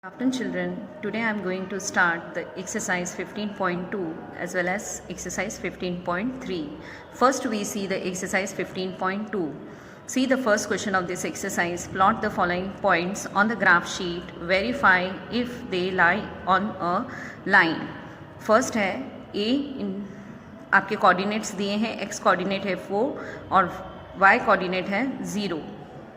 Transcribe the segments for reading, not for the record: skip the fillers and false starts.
Afternoon children, today I am going to start the exercise 15.2 as well as exercise 15.3. First we see the exercise 15.2. See the first question of this exercise. Plot the following points on the graph sheet. Verify if they lie on a line. First है A in आपके coordinates दिए हैं, x coordinate है 4 और y coordinate है 0.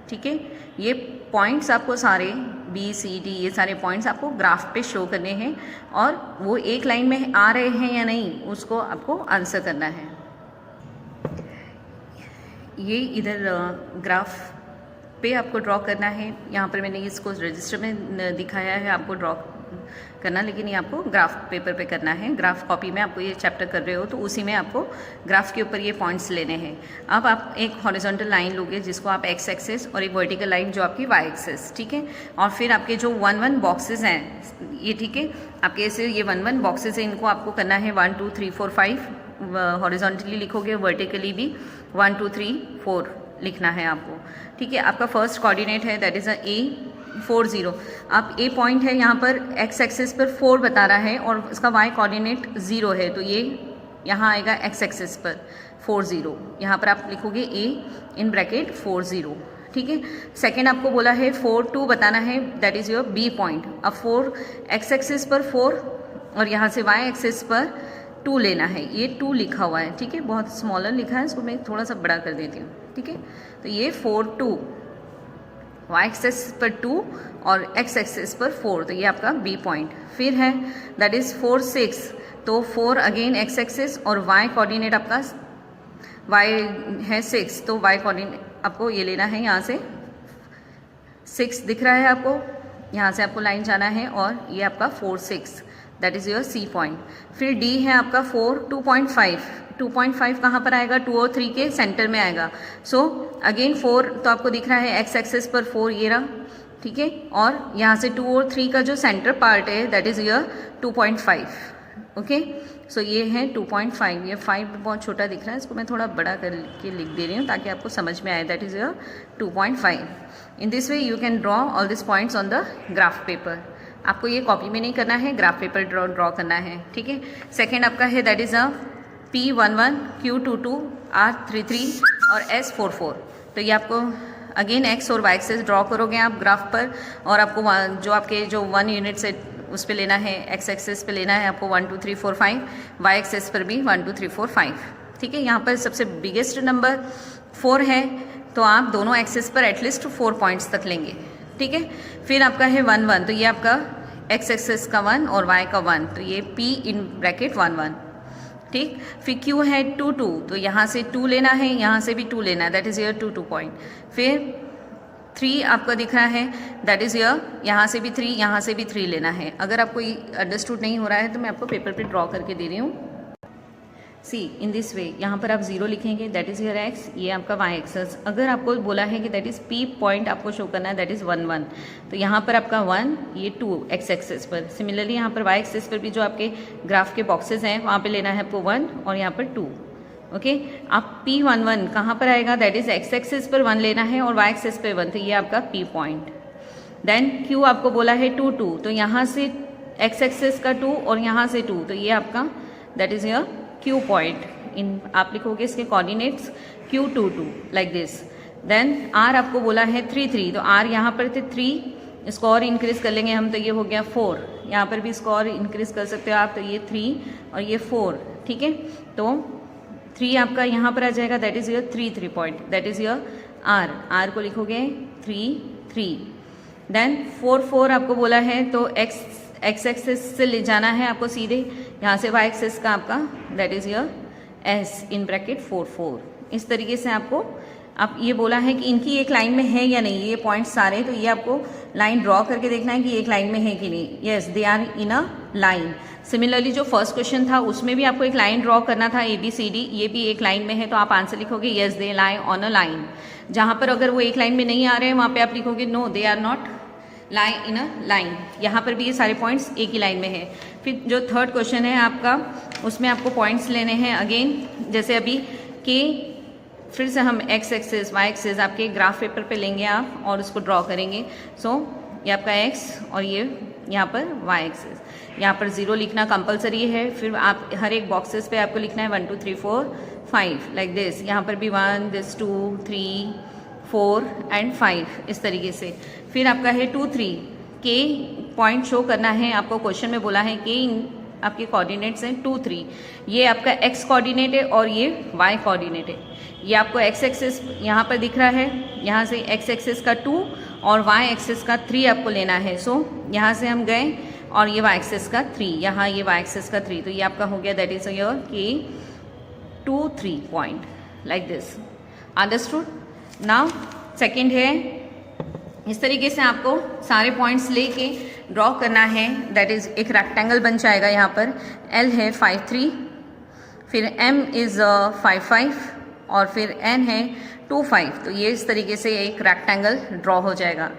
ठीक है, ये पॉइंट्स आपको सारे बी सी डी ये सारे पॉइंट्स आपको ग्राफ पे शो करने हैं और वो एक लाइन में आ रहे हैं या नहीं उसको आपको आंसर करना है. ये इधर ग्राफ पे आपको ड्रॉ करना है. यहाँ पर मैंने इसको रजिस्टर में दिखाया है आपको ड्रॉ करना, लेकिन ये आपको ग्राफ पेपर पे करना है. ग्राफ कॉपी में आपको ये चैप्टर कर रहे हो तो उसी में आपको ग्राफ के ऊपर ये पॉइंट्स लेने हैं. अब आप एक हॉरिजॉन्टल लाइन लोगे जिसको आप एक्स एक्सिस और एक वर्टिकल लाइन जो आपकी वाई एक्सिस. ठीक है, और फिर आपके जो 1-1 बॉक्सेस हैं ये, ठीक है, आपके ऐसे ये 1-1 बॉक्सेस हैं, इनको आपको करना है 1 2 3 4 5 हॉरिजॉन्टली लिखोगे, वर्टिकली भी 1 2 3 4 लिखना है आपको. ठीक है, आपका फर्स्ट कोऑर्डिनेट है दैट इज़ अ A 4 0. आप A पॉइंट है यहाँ पर x एक्सिस पर 4 बता रहा है और इसका y कोऑर्डिनेट 0 है, तो ये यहाँ आएगा x एक्सिस पर 4 0. यहाँ पर आप लिखोगे A इन ब्रैकेट 4 0. ठीक है, सेकेंड आपको बोला है 4 2 बताना है that is your B point. अब 4 x एक्सिस पर 4 और यहाँ से y एक्सिस पर 2 लेना है. ये 2 लिखा हुआ है, ठीक है, बहुत स्मॉलर लिखा है, इसको मैं थोड़ा सा बड़ा कर देती हूँ. ठीक है, तो ये 4 2 y एक्सिस पर 2 और x एक्सिस पर 4, तो ये आपका B पॉइंट. फिर है दैट इज़ 4 6, तो 4 अगेन x एक्सिस और y कोऑर्डिनेट आपका y है 6, तो y कोऑर्डिनेट आपको ये लेना है. यहाँ से 6 दिख रहा है आपको, यहाँ से आपको लाइन जाना है और ये आपका 4 6 that is your C point. फिर D है आपका 4 2.5. 2.5 कहाँ पर आएगा? 2 और 3 के सेंटर में आएगा. सो अगेन 4 तो आपको दिख रहा है x एक्सिस पर 4 ये रहा. ठीक है, और यहाँ से 2 और 3 का जो सेंटर पार्ट है दैट इज़ योर 2.5. ओके, सो ये है 2.5. ये 5 बहुत छोटा दिख रहा है, इसको मैं थोड़ा बड़ा करके लिख दे रही हूँ ताकि आपको समझ में आए. That is your 2.5. In this way you can draw all this points on the graph paper. आपको ये कॉपी में नहीं करना है, ग्राफ पेपर ड्रॉ करना है. ठीक है, सेकेंड आपका है that is a P11 Q22 R33 और S44. तो ये आपको अगेन x और y एक्सिस ड्रॉ करोगे आप ग्राफ पर, और आपको जो आपके जो 1 यूनिट से उस पे लेना है, x एक्सिस पे लेना है आपको 1 2 3 4 5, y एक्सिस पर भी 1 2 3 4 5. ठीक है, यहाँ पर सबसे बिगेस्ट नंबर 4 है, तो आप दोनों एक्सिस पर एटलीस्ट 4 पॉइंट्स तक लेंगे. ठीक है, फिर आपका है 1 1, तो ये आपका x एक्सिस का 1 और y का 1, तो ये P इन ब्रैकेट 1 1. ठीक, फिर Q है 2 2, तो यहाँ से 2 लेना है, यहाँ से भी 2 लेना है, दैट इज़ योर 2 2 पॉइंट. फिर 3 आपका दिख रहा है दैट इज़ योर, यहाँ से भी 3 यहाँ से भी 3 लेना है. अगर आपको अंडरस्टूड नहीं हो रहा है तो मैं आपको पेपर पे ड्रॉ करके दे रही हूँ. सी इन दिस वे, यहाँ पर आप 0 लिखेंगे दैट इज़ योर x, ये आपका y एक्सिस. अगर आपको बोला है कि दैट इज़ P पॉइंट आपको शो करना है दैट इज़ 1 1, तो यहाँ पर आपका 1 ये 2 x एक्सिस पर. सिमिलरली यहाँ पर y एक्सिस पर भी जो आपके ग्राफ के बॉक्सेस हैं वहाँ पे लेना है आपको 1 और यहाँ पर 2. ओके, आप P11 कहाँ पर आएगा? दैट इज़ x एक्सिस पर 1 लेना है और y एक्सिस पर 1, तो ये आपका P पॉइंट. देन Q आपको बोला है 2 2, तो यहाँ से x एक्सिस का 2 और यहाँ से 2, तो ये आपका that is your Q point. इन आप लिखोगे इसके coordinates Q22 like this. Then R आपको बोला है 3 3, तो R यहाँ पर थे 3, इसको और इंक्रीज कर लेंगे हम, तो ये हो गया 4. यहाँ पर भी इसको और इंक्रीज कर सकते हो आप, तो ये 3 और ये 4. ठीक है, तो 3 आपका यहाँ पर आ जाएगा that is your 3 3 point, that is your R. R को लिखोगे 3 3. देन 4 4 आपको बोला है, तो x एक्सिस से ले जाना है आपको सीधे, यहाँ से y एक्सिस का आपका that is your S in bracket 4 4. इस तरीके से आपको आप ये बोला है कि इनकी एक लाइन में है या नहीं ये पॉइंट्स सारे, तो ये आपको लाइन ड्रॉ करके देखना है कि एक लाइन में है कि नहीं. Yes, they are in a line. Similarly जो फर्स्ट क्वेश्चन था उसमें भी आपको एक लाइन ड्रॉ करना था ABCD, ये भी एक लाइन में है, तो आप आंसर लिखोगे yes they lie on a line. जहाँ पर अगर वो एक लाइन में नहीं आ रहे हैं वहाँ पे आप लिखोगे no they are not lie in a line. यहाँ पर भी ये सारे पॉइंट्स एक ही लाइन में है. फिर जो थर्ड क्वेश्चन है आपका, उसमें आपको पॉइंट्स लेने हैं अगेन, जैसे अभी के फिर से हम x एक्सिस y एक्सिस आपके ग्राफ पेपर पे लेंगे आप और उसको ड्रॉ करेंगे. सो ये आपका x और ये यहाँ पर y एक्सिस, यहाँ पर 0 लिखना कंपलसरी है। फिर आप हर एक बॉक्सेस पे आपको लिखना है 1 2 3 4 5 लाइक दिस। यहाँ पर भी 1 दिस 2 3 4 एंड 5 इस तरीके से। फिर आपका है 2 3 के पॉइंट शो करना है। आपको क्वेश्चन में बोला है कि आपके कोऑर्डिनेट्स हैं 2 3, ये आपका x कोऑर्डिनेट है और ये y कोऑर्डिनेट है। ये आपको x एक्सिस यहाँ पर दिख रहा है, यहाँ से x एक्सिस का 2 और y एक्सिस का 3 आपको लेना है। सो यहाँ से हम गए और ये y एक्सिस का 3, यहाँ ये y एक्सिस का 3, तो ये आपका हो गया दैट इज योर के 2 3 point like this. Understood? Now second है, इस तरीके से आपको सारे पॉइंट्स लेके ड्रॉ करना है। दैट इज एक रेक्टेंगल बन जाएगा। यहाँ पर L है 5 3, फिर M इज़ 5 5 और फिर N है 2 5। तो ये इस तरीके से एक रेक्टेंगल ड्रॉ हो जाएगा।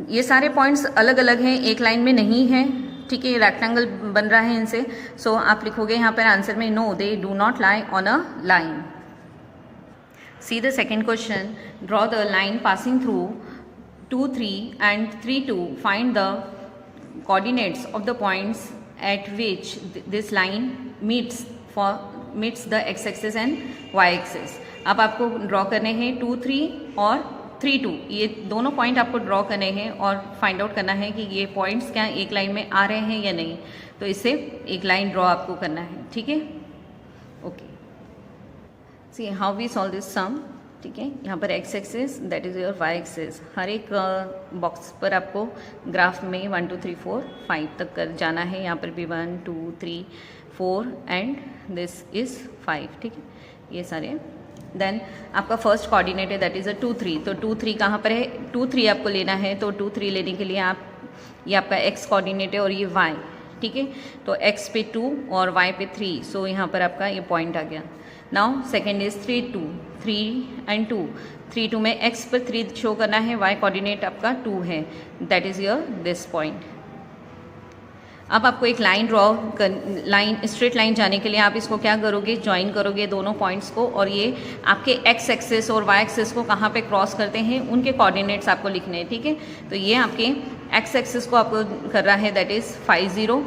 ये सारे पॉइंट्स अलग अलग हैं, एक लाइन में नहीं है, ठीक है। रेक्टेंगल बन रहा है इनसे। सो आप लिखोगे यहाँ पर आंसर में no they do not lie on a line. See the second question, draw the line passing through 2 3 and 3 2. Find the coordinates of the points at which this line meets the x-axis and y-axis. अब आपको draw करने हैं 2 3 और 3 2, ये दोनों point आपको draw करने हैं और फाइंड आउट करना है कि ये पॉइंट्स क्या एक लाइन में आ रहे हैं या नहीं। तो इससे एक लाइन ड्रॉ आपको करना है, ठीक है। Okay, see how we solve this sum, ठीक है। यहाँ पर x axis that is your y axis. हर एक बॉक्स पर आपको ग्राफ में 1 2 3 4 5 तक कर जाना है। यहाँ पर भी 1 2 3 4 एंड दिस इज़ 5, ठीक है। ये सारे देन आपका फर्स्ट कोऑर्डिनेट है दैट इज़ 2 3। तो 2 3 कहाँ पर है? 2 3 आपको लेना है। तो 2 3 लेने के लिए आप, ये आपका x कोऑर्डिनेट है और ये y, ठीक है। तो x पे 2 और y पे 3, सो यहाँ पर आपका ये पॉइंट आ गया। Now second is 3 2 3 and 2। 3 2 में x पर 3 शो करना है, y कोऑर्डिनेट आपका 2 है, that is your this point. अब आपको एक line draw line straight line जाने के लिए आप इसको क्या करोगे? ज्वाइन करोगे दोनों पॉइंट्स को, और ये आपके x एक्सिस और y एक्सिस को कहाँ पे क्रॉस करते हैं उनके कोऑर्डिनेट्स आपको लिखने हैं, ठीक है। तो ये आपके x एक्सिस को आपको कर रहा है दैट इज 5 0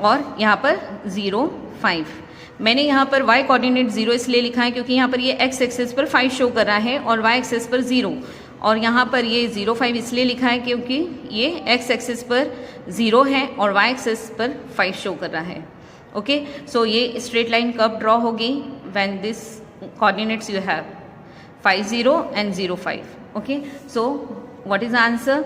और यहाँ पर 0 5। मैंने यहाँ पर y कोऑर्डिनेट 0 इसलिए लिखा है क्योंकि यहाँ पर ये x एक्सिस पर 5 शो कर रहा है और y एक्सिस पर 0, और यहाँ पर ये 0 5 इसलिए लिखा है क्योंकि ये x एक्सिस पर 0 है और y एक्सिस पर 5 शो कर रहा है। ओके, सो ये स्ट्रेट लाइन कब ड्रॉ होगी? When this coordinates you have 5 0 and 0 5। Okay, so what is the answer?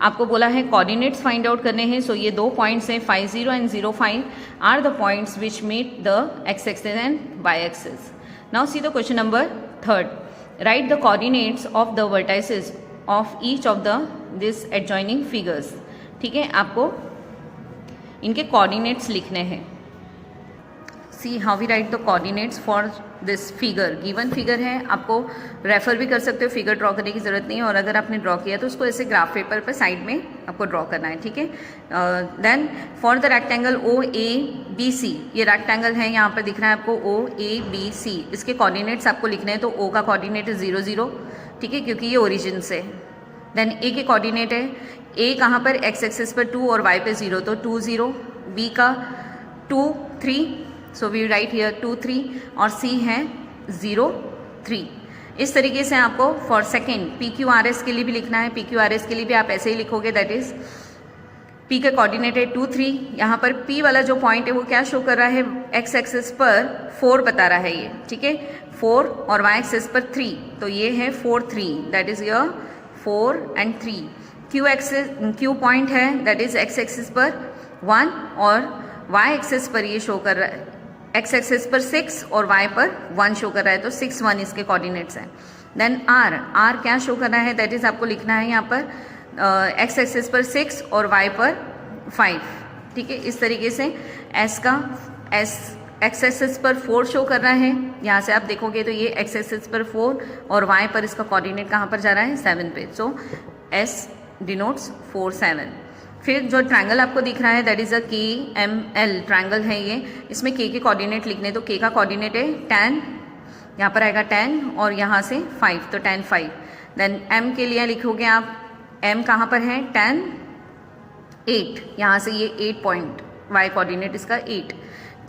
आपको बोला है कोऑर्डिनेट्स फाइंड आउट करने हैं। सो ये दो पॉइंट्स हैं 5 0 and 0 5 are the points which meet the x axis and y axis. Now see the question number third, write the coordinates of the vertices of each of the this adjoining figures. ठीक है, आपको इनके coordinates लिखने हैं। See how we write the coordinates for this figure. Given figure है, आपको refer भी कर सकते हो, फिगर ड्रॉ करने की जरूरत नहीं है, और अगर आपने ड्रॉ किया तो उसको ऐसे ग्राफ पेपर पर साइड में आपको ड्रॉ करना है, ठीक है। Then for the rectangle O A B C, ये रेक्टेंगल है, यहाँ पर दिख रहा है आपको ओ ए बी सी, इसके कोऑर्डिनेट्स आपको लिखने हैं। तो ओ का कोऑर्डिनेट है 0 0, ठीक है, क्योंकि ये ओरिजिन से। देन ए के कोऑर्डिनेट है, ए कहाँ पर? एक्स एक्सिस पर 2 और वाई पे 0, तो 2 0। बी का 2 3, सो वी राइट हियर 2 3, और सी है 0 3। इस तरीके से आपको for second P Q R S के लिए भी लिखना है। पी क्यू आर एस के लिए भी आप ऐसे ही लिखोगे, दैट इज पी का कोऑर्डिनेट है 2 3। यहाँ पर पी वाला जो पॉइंट है वो क्या शो कर रहा है? एक्स एक्सिस पर 4 बता रहा है ये, ठीक है, 4, और वाई एक्सिस पर 3, तो ये है 4 3, that is your 4 and 3। Q axis Q point है दैट इज एक्स एक्सिस पर 1 और वाई एक्सिस पर ये शो कर रहा है, एक्स एक्सिस पर 6 और y पर 1 शो कर रहा है, तो 6 1 इसके कोऑर्डिनेट्स हैं। देन r क्या शो कर रहा है? दैट इज आपको लिखना है यहाँ पर एक्स एक्सिस पर 6 और y पर 5, ठीक है। इस तरीके से s का एक्स एक्सिस पर 4 शो कर रहा है, यहाँ से आप देखोगे तो ये एक्स एक्सिस पर 4 और y पर इसका कोऑर्डिनेट कहाँ पर जा रहा है? 7 पे, सो s डिनोट्स 4 7। फिर जो ट्रायंगल आपको दिख रहा है दैट इज अ के एम एल ट्रायंगल है ये, इसमें के कोऑर्डिनेट लिखने, तो के का कोऑर्डिनेट है 10, यहाँ पर आएगा 10 और यहाँ से 5, तो 10 5। देन एम के लिए लिखोगे आप, एम कहाँ पर है? 10 8, यहाँ से ये 8 पॉइंट, y कोऑर्डिनेट इसका 8,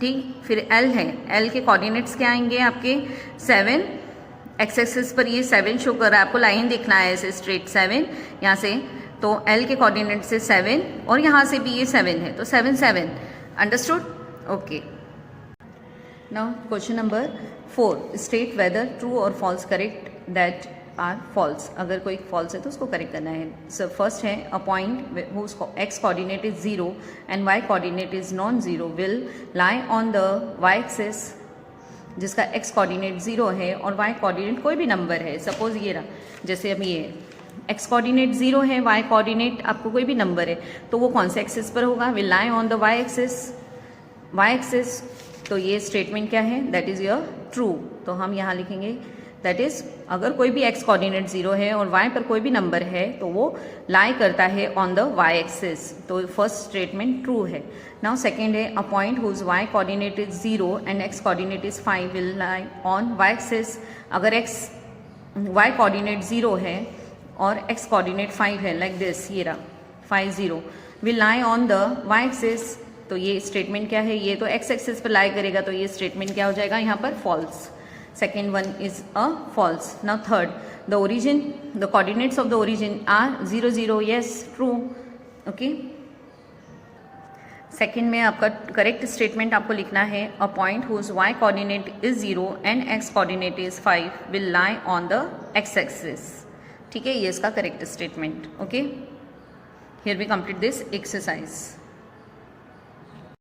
ठीक। फिर l है, l के कोऑर्डिनेट्स क्या आएंगे आपके 7, एक्स एक्सिस पर ये 7 शो कर रहा है, आपको लाइन देखना है ऐसे स्ट्रेट 7 यहाँ से, तो l के कोऑर्डिनेट से 7 और यहाँ से भी ये 7 है, तो 7 7, understood, okay. Now question number 4, state whether true or false correct that are false. अगर कोई फॉल्स है तो उसको करेक्ट करना है। सो फर्स्ट है a point whose x coordinate is 0 and y coordinate is non zero will lie on the y axis, जिसका x coordinate 0 है और वाई कोऑर्डिनेट कोई भी नंबर है, सपोज ये रहा, जैसे अभी ये एक्स कोऑर्डिनेट 0 है, वाई कोऑर्डिनेट आपको कोई भी नंबर है, तो वो कौन से एक्सिस पर होगा, will lie on the y axis. तो ये स्टेटमेंट क्या है, दैट इज योर ट्रू। तो हम यहाँ लिखेंगे दैट इज अगर कोई भी एक्स कोऑर्डिनेट 0 है और वाई पर कोई भी नंबर है तो वो लाई करता है ऑन द वाई एक्सिस, तो फर्स्ट स्टेटमेंट ट्रू है। नाउ सेकेंड है a point whose y coordinate is 0 and x coordinate is 5 will lie on y axis. अगर वाई कोऑर्डिनेट 0 है और एक्स कोऑर्डिनेट 5 है, लाइक दिस, ये रहा 5 0, will lie on the y axis. तो ये स्टेटमेंट क्या है, ये तो एक्स एक्सिस पर लाई करेगा, तो ये स्टेटमेंट क्या हो जाएगा यहाँ पर, false. Second one is a false. Now third, the coordinates of the origin are 0 0, yes, true, okay. Second में आपका करेक्ट स्टेटमेंट आपको लिखना है a point whose y coordinate is 0 and x coordinate is 5 will lie on the x axis, ठीक है, ये इसका correct statement, okay. Here we complete this exercise.